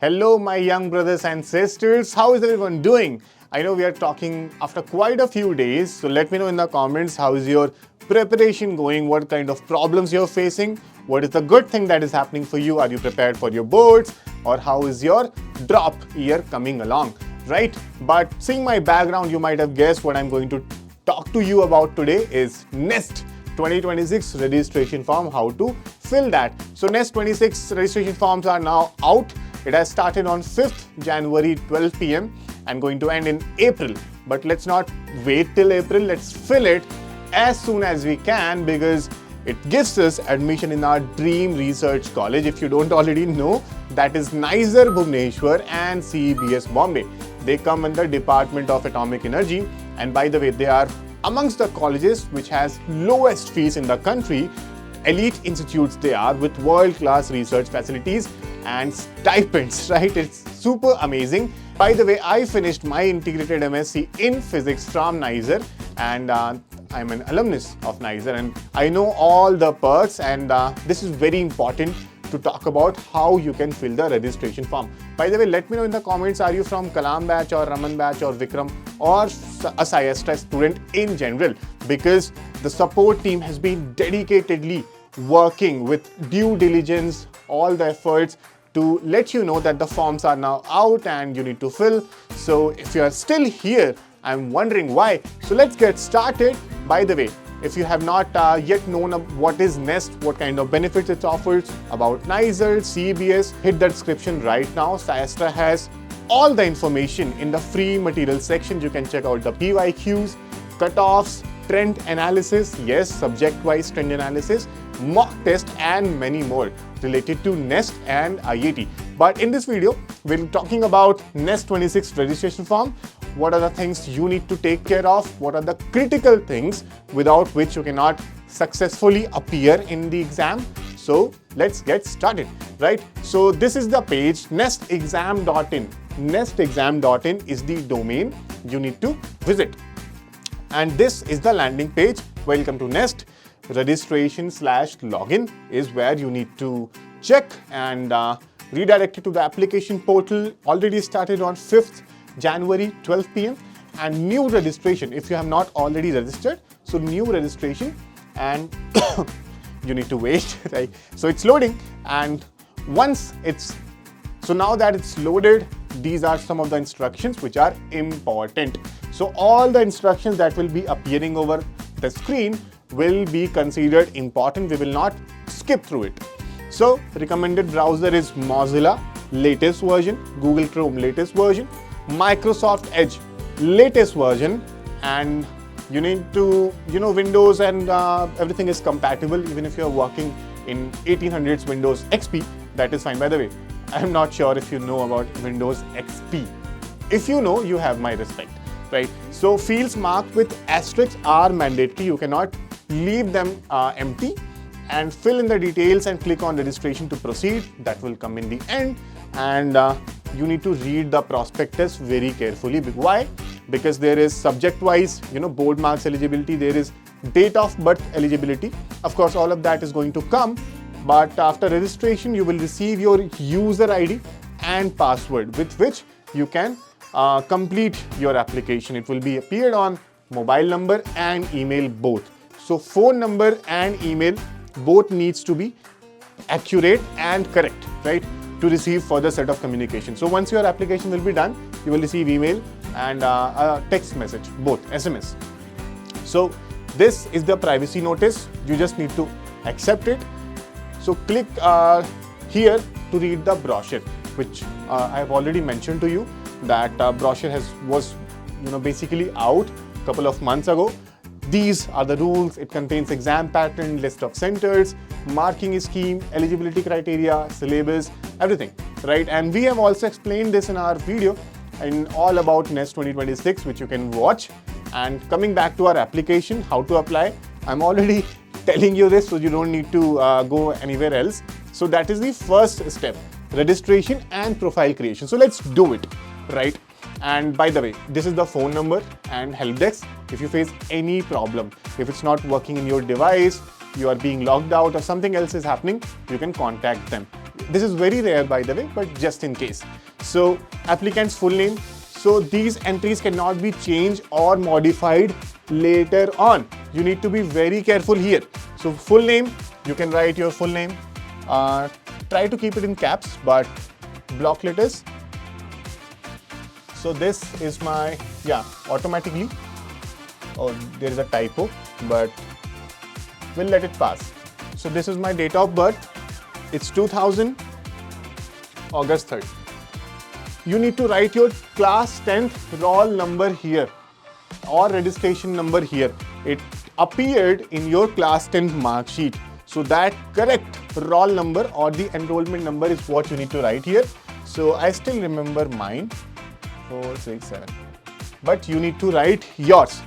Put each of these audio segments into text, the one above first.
Hello, my young brothers and sisters. How is everyone doing? I know we are talking after quite a few days, so let me know in the comments how is your preparation going, what kind of problems you're facing, what is the good thing that is happening for you, are you prepared for your boards, or how is your drop year coming along, right? But seeing my background, you might have guessed what I'm going to talk to you about today is NIST 2026 registration form, how to fill that. So NIST 26 registration forms are now out. It has started on 5th January 12 p.m. and going to end in April. But let's not wait till April. Let's fill it as soon as we can because it gives us admission in our dream research college. If you don't already know, that is NISER Bhubaneswar and CEBS Bombay. They come in the Department of Atomic Energy, and by the way, they are amongst the colleges which has lowest fees in the country. Elite institutes they are with world-class research facilities and stipends, right? It's super amazing. By the way, I finished my integrated MSc in physics from NISER, and I'm an alumnus of NISER, and I know all the perks, and this is very important to talk about how you can fill the registration form. By the way, let me know in the comments, are you from Kalam batch or Raman batch or Vikram or a SciAstra student in general? Because the support team has been dedicatedly working with due diligence, all the efforts to let you know that the forms are now out and you need to fill. So if you are still here, I'm wondering why. So let's get started. By the way, if you have not yet known what is NIST, what kind of benefits it offers, about NISER, CEBS, hit the description right now. SciAstra has all the information in the free material section. You can check out the PYQs, cutoffs, trend analysis, yes, subject-wise trend analysis, mock test, and many more related to NIST and IIT. But in this video, we're talking about NIST 26 registration form. What are the things you need to take care of? What are the critical things without which you cannot successfully appear in the exam? So let's get started, right? So this is the page, nestexam.in. Nestexam.in is the domain you need to visit. And this is the landing page. Welcome to NIST. Registration/login is where you need to check and redirect it to the application portal. Already started on 5th January 12 p.m. and new registration if you have not already registered. So new registration, and you need to wait, right? So it's loading, and once it's so now that it's loaded, these are some of the instructions which are important. So all the instructions that will be appearing over the screen will be considered important. We will not skip through it. So recommended browser is Mozilla latest version, Google Chrome latest version, Microsoft Edge latest version, and you need to, Windows and everything is compatible. Even if you're working in 1800s Windows XP, that is fine. By the way, I'm not sure if you know about Windows XP. If you know, you have my respect, right? So fields marked with asterisks are mandatory. You cannot leave them empty, and fill in the details and click on registration to proceed. That will come in the end, and you need to read the prospectus very carefully. Why? Because there is subject-wise, board marks eligibility, there is date of birth eligibility. Of course, all of that is going to come, but after registration, you will receive your user ID and password with which you can complete your application. It will be appeared on mobile number and email both. So phone number and email both needs to be accurate and correct, right, to receive further set of communication. So once your application will be done, you will receive email and a text message, both SMS. So this is the privacy notice. You just need to accept it. So click here to read the brochure, which I have already mentioned to you that brochure was basically out a couple of months ago. These are the rules. It contains exam pattern, list of centers, marking scheme, eligibility criteria, syllabus, everything, right? And we have also explained this in our video in all about NIST 2026, which you can watch. And coming back to our application, how to apply, I'm already telling you this, so you don't need to go anywhere else. So that is the first step, registration and profile creation. So let's do it, right? And by the way, this is the phone number and help desk. If you face any problem, if it's not working in your device, you are being logged out or something else is happening, you can contact them. This is very rare, by the way, but just in case. So applicant's full name. So these entries cannot be changed or modified later on. You need to be very careful here. So full name, you can write your full name. Try to keep it in caps, but block letters. So this is my, automatically. Oh, there is a typo, but we'll let it pass. So this is my date of birth. It's 2000, August 3rd. You need to write your class 10th roll number here or registration number here. It appeared in your class 10th mark sheet. So that correct roll number or the enrollment number is what you need to write here. So I still remember mine, 467. But you need to write yours.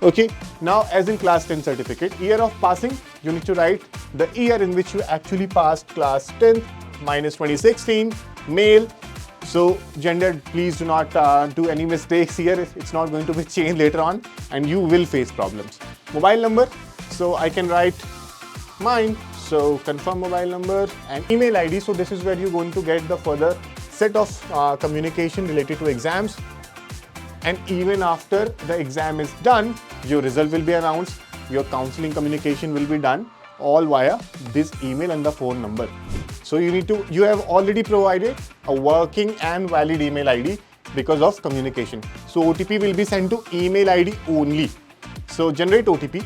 Okay, now as in class 10 certificate, year of passing, you need to write the year in which you actually passed class 10th minus 2016, male. So gender, please do not do any mistakes here. It's not going to be changed later on and you will face problems. Mobile number, so I can write mine. So confirm mobile number and email ID. So this is where you're going to get the further set of communication related to exams. And even after the exam is done, your result will be announced, your counseling communication will be done, all via this email and the phone number. So you have already provided a working and valid email ID because of communication. So OTP will be sent to email ID only. So generate OTP,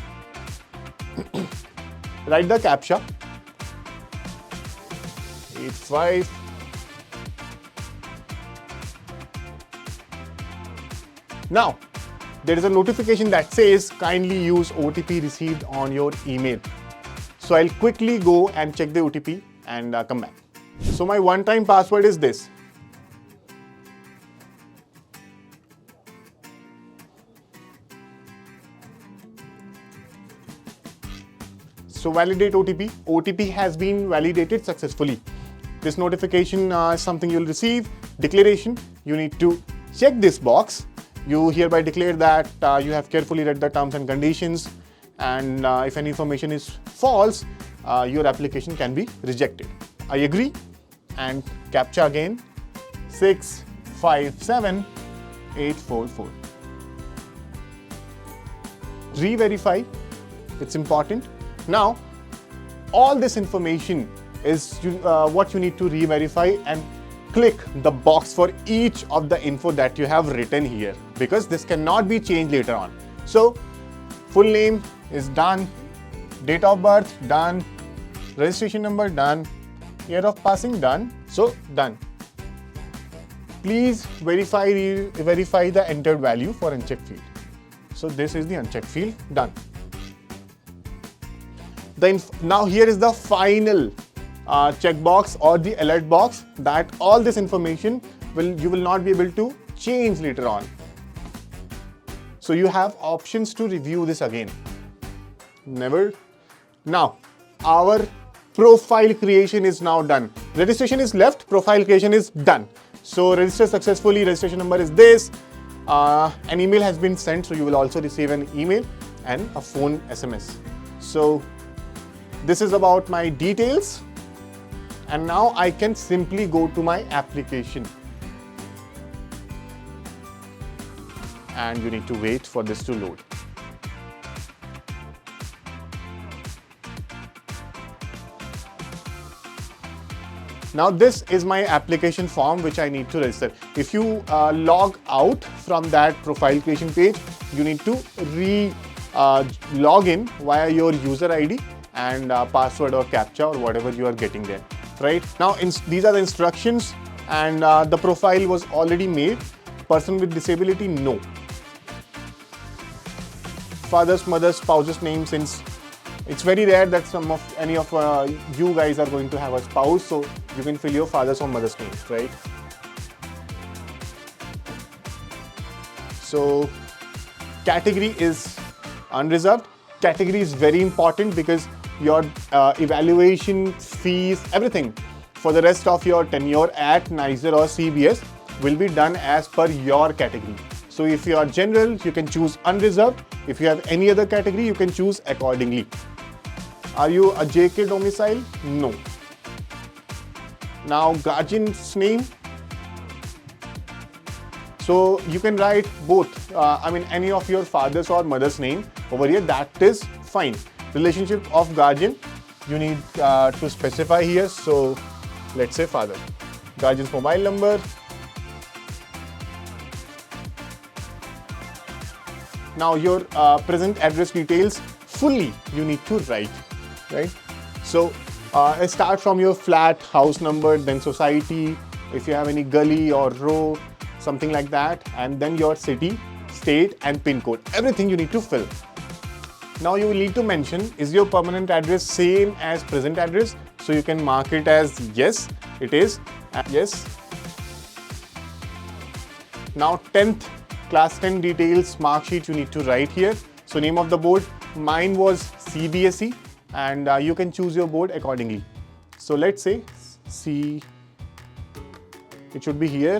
write the CAPTCHA, 85. Now, there is a notification that says kindly use OTP received on your email. So I'll quickly go and check the OTP and come back. So my one-time password is this. So validate OTP. OTP has been validated successfully. This notification is something you'll receive. Declaration, you need to check this box. You hereby declare that you have carefully read the terms and conditions, and if any information is false, your application can be rejected. I agree. And CAPTCHA again, 657844. Re-verify, it's important. Now, all this information is what you need to re-verify and click the box for each of the info that you have written here because this cannot be changed later on. So, full name is done, date of birth done, registration number done, year of passing done, so done. Please verify the entered value for unchecked field. So this is the unchecked field, done. Now here is the final checkbox or the alert box that all this information you will not be able to change later on. So you have options to review this again. Never. Now our profile creation is now done. Registration is left, profile creation is done. So register successfully, registration number is this. An email has been sent, so you will also receive an email and a phone SMS. So this is about my details. And now I can simply go to my application. And you need to wait for this to load. Now this is my application form which I need to register. If you log out from that profile creation page, you need to log in via your user ID and password or CAPTCHA or whatever you are getting there. Right now, these are the instructions, and the profile was already made. Person with disability, no. Father's, mother's, spouse's name, since it's very rare that any of you guys are going to have a spouse, so you can fill your father's or mother's name, right? So category is unreserved. Category is very important because your evaluation, fees, everything for the rest of your tenure at NISER or CEBS will be done as per your category. So if you are general, you can choose unreserved. If you have any other category, you can choose accordingly. Are you a JK domicile? No. Now guardian's name. So you can write both, any of your father's or mother's name over here, that is fine. Relationship of guardian, you need to specify here. So let's say father. Guardian's mobile number. Now your present address details fully you need to write, right? So start from your flat, house number, then society, if you have any gully or row, something like that, and then your city, state and pin code. Everything you need to fill. Now you will need to mention, is your permanent address same as present address? So you can mark it as yes, it is, yes. Now 10th, class 10 details, mark sheet you need to write here. So name of the board, mine was CBSE, and you can choose your board accordingly. So let's say it should be here.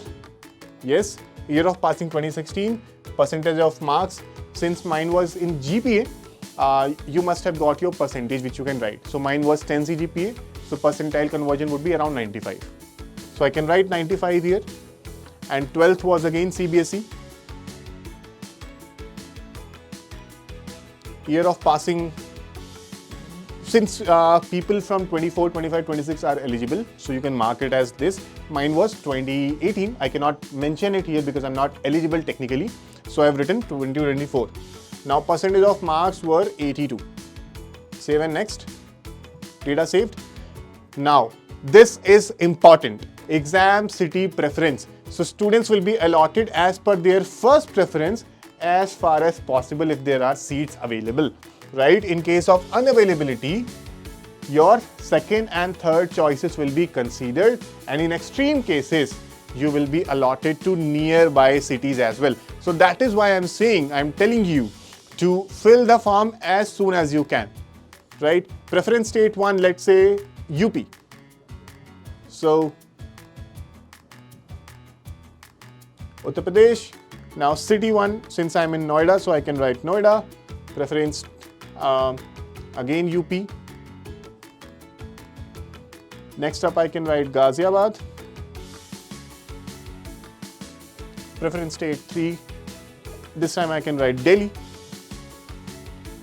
Yes, year of passing 2016, percentage of marks. Since mine was in GPA, you must have got your percentage which you can write. So mine was 10 CGPA, so percentile conversion would be around 95. So I can write 95 here. And 12th was again CBSE. Year of passing, since people from 24, 25, 26 are eligible, so you can mark it as this. Mine was 2018. I cannot mention it here because I'm not eligible technically. So I've written 2024. Now percentage of marks were 82. Save and next. Data saved. Now this is important. Exam city preference. So students will be allotted as per their first preference as far as possible if there are seats available, right? In case of unavailability, your second and third choices will be considered, and in extreme cases, you will be allotted to nearby cities as well. So that is why I'm telling you to fill the form as soon as you can, right? Preference state 1, let's say UP. So Uttar Pradesh. Now city 1, since I'm in Noida, so I can write Noida. Preference again UP. Next up I can write Ghaziabad. Preference state 3. This time I can write Delhi,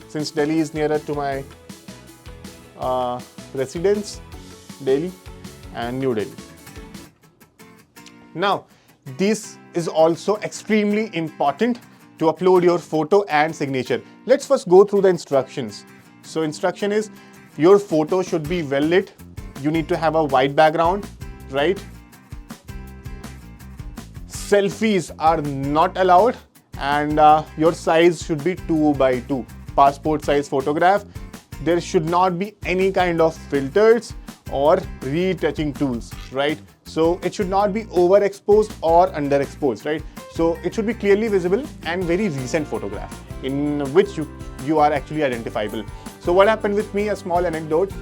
since Delhi is nearer to my residence. Delhi and New Delhi. Now this is also extremely important to upload your photo and signature. Let's first go through the instructions. So instruction is, your photo should be well lit. You need to have a white background, right? Selfies are not allowed, and your size should be 2:2. Passport size photograph. There should not be any kind of filters or retouching tools, right? So it should not be overexposed or underexposed, right? So it should be clearly visible and very recent photograph in which you are actually identifiable. So what happened with me, a small anecdote,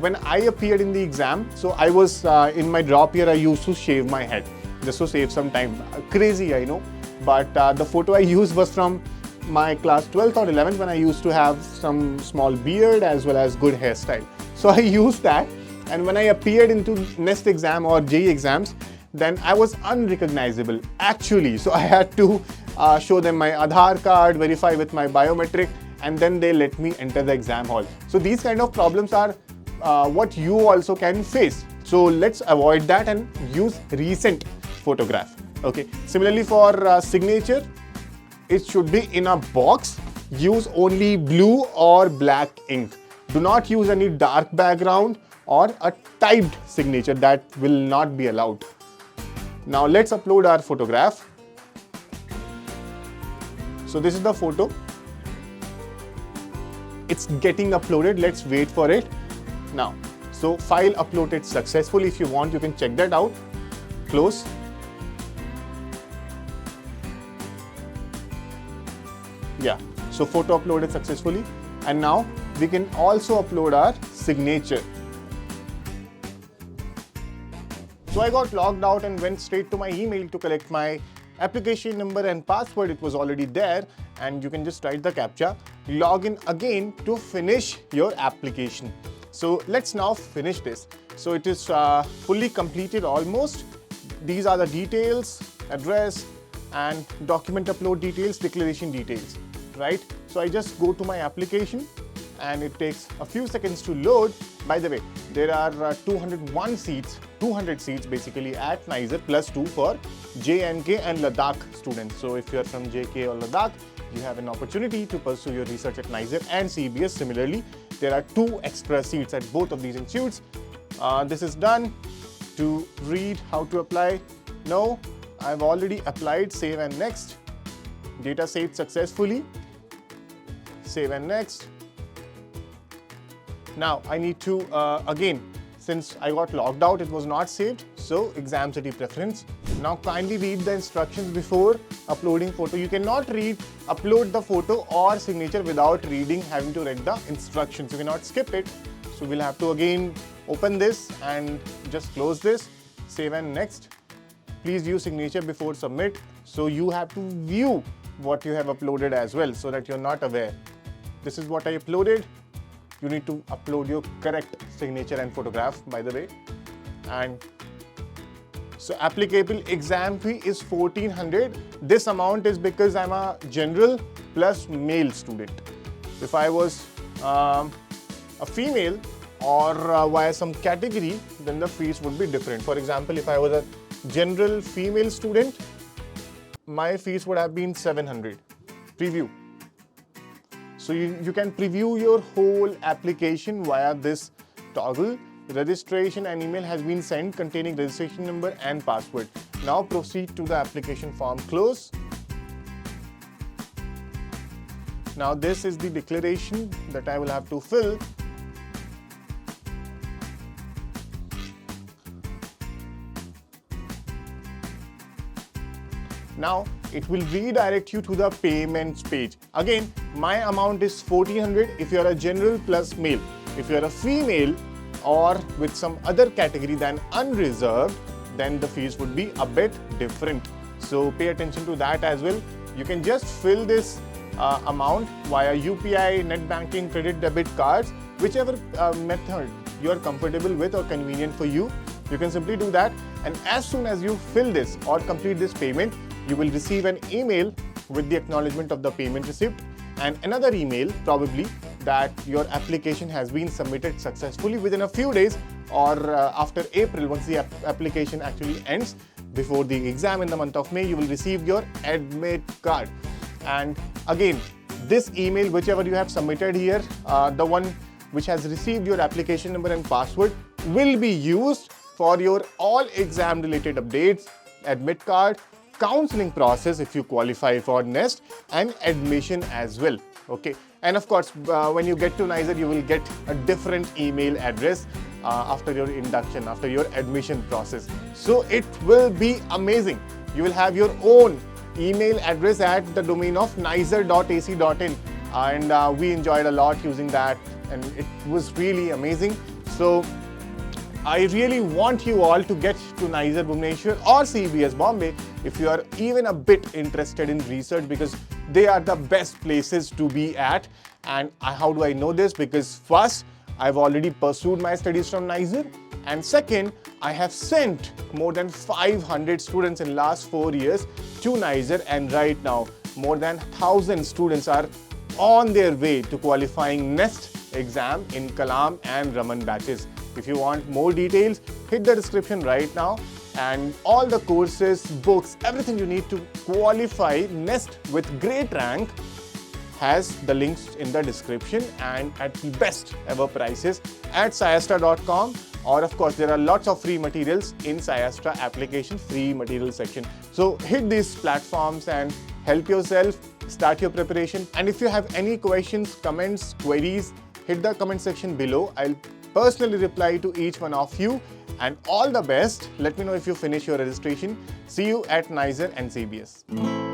when I appeared in the exam, so I was in my drop year, I used to shave my head just to save some time. Crazy, I know, but the photo I used was from my class 12th or 11th when I used to have some small beard as well as good hairstyle. So I used that. And when I appeared into next exam or JEE exams, then I was unrecognizable actually. So I had to show them my Aadhaar card, verify with my biometric, and then they let me enter the exam hall. So these kind of problems are what you also can face. So let's avoid that and use recent photograph. Okay. Similarly for signature, it should be in a box. Use only blue or black ink. Do not use any dark background or a typed signature, that will not be allowed. Now let's upload our photograph. So this is the photo. It's getting uploaded. Let's wait for it. Now, so file uploaded successfully. If you want, you can check that out. Close. Yeah, so photo uploaded successfully. And now we can also upload our signature. So I got logged out and went straight to my email to collect my application number and password. It was already there, and you can just write the CAPTCHA. Log in again to finish your application. So let's now finish this. So it is fully completed almost. These are the details, address and document upload details, declaration details, right? So I just go to my application and it takes a few seconds to load. By the way, there are 200 seats basically at NISER, plus 2 for JNK and Ladakh students. So if you are from JK or Ladakh, you have an opportunity to pursue your research at NISER and CEBS. Similarly, there are 2 extra seats at both of these institutes. This is done. To read how to apply, no, I've already applied. Save and next. Data saved successfully. Save and next. Now I need to, again, since I got logged out, it was not saved. So exam city preference. Now kindly read the instructions before uploading photo. You cannot upload the photo or signature without having to read the instructions. You cannot skip it. So we'll have to again open this and just close this. Save and next. Please use signature before submit. So you have to view what you have uploaded as well, so that you're not aware. This is what I uploaded. You need to upload your correct signature and photograph, by the way. And so applicable exam fee is 1400. This amount is because I'm a general plus male student. If I was a female or via some category, then the fees would be different. For example, if I was a general female student, my fees would have been 700. Preview. So you can preview your whole application via this toggle. Registration and email has been sent containing registration number and password. Now proceed to the application form. Close. Now this is the declaration that I will have to fill. Now it will redirect you to the payments page. Again, my amount is 1400 if you are a general plus male. If you are a female or with some other category than unreserved, then the fees would be a bit different. So pay attention to that as well. You can just fill this amount via UPI, net banking, credit, debit cards, whichever method you are comfortable with or convenient for you. You can simply do that, and as soon as you fill this or complete this payment, you will receive an email with the acknowledgement of the payment receipt and another email probably that your application has been submitted successfully within a few days or after April. Once the application actually ends, before the exam in the month of May, you will receive your admit card. And again, this email, whichever you have submitted here, the one which has received your application number and password, will be used for your all exam related updates, admit card, counseling process if you qualify for NEST, and admission as well. Okay, and of course when you get to NISER, you will get a different email address after your induction, after your admission process. So it will be amazing. You will have your own email address at the domain of niser.ac.in, and we enjoyed a lot using that, and it was really amazing. So I really want you all to get to NISER Bhubaneswar or CEBS Bombay if you are even a bit interested in research, because they are the best places to be at. And how do I know this? Because first, I've already pursued my studies from NISER, and second, I have sent more than 500 students in last 4 years to NISER, and right now more than 1,000 students are on their way to qualifying NEST exam in Kalam and Raman batches. If you want more details, hit the description right now, and all the courses, books, everything you need to qualify NEST with great rank has the links in the description and at the best ever prices at SciAstra.com. Or of course, there are lots of free materials in SciAstra application free material section. So hit these platforms and help yourself, start your preparation. And if you have any questions, comments, queries, hit the comment section below. I'll personally reply to each one of you, and all the best. Let me know if you finish your registration. See you at NISER and CEBS.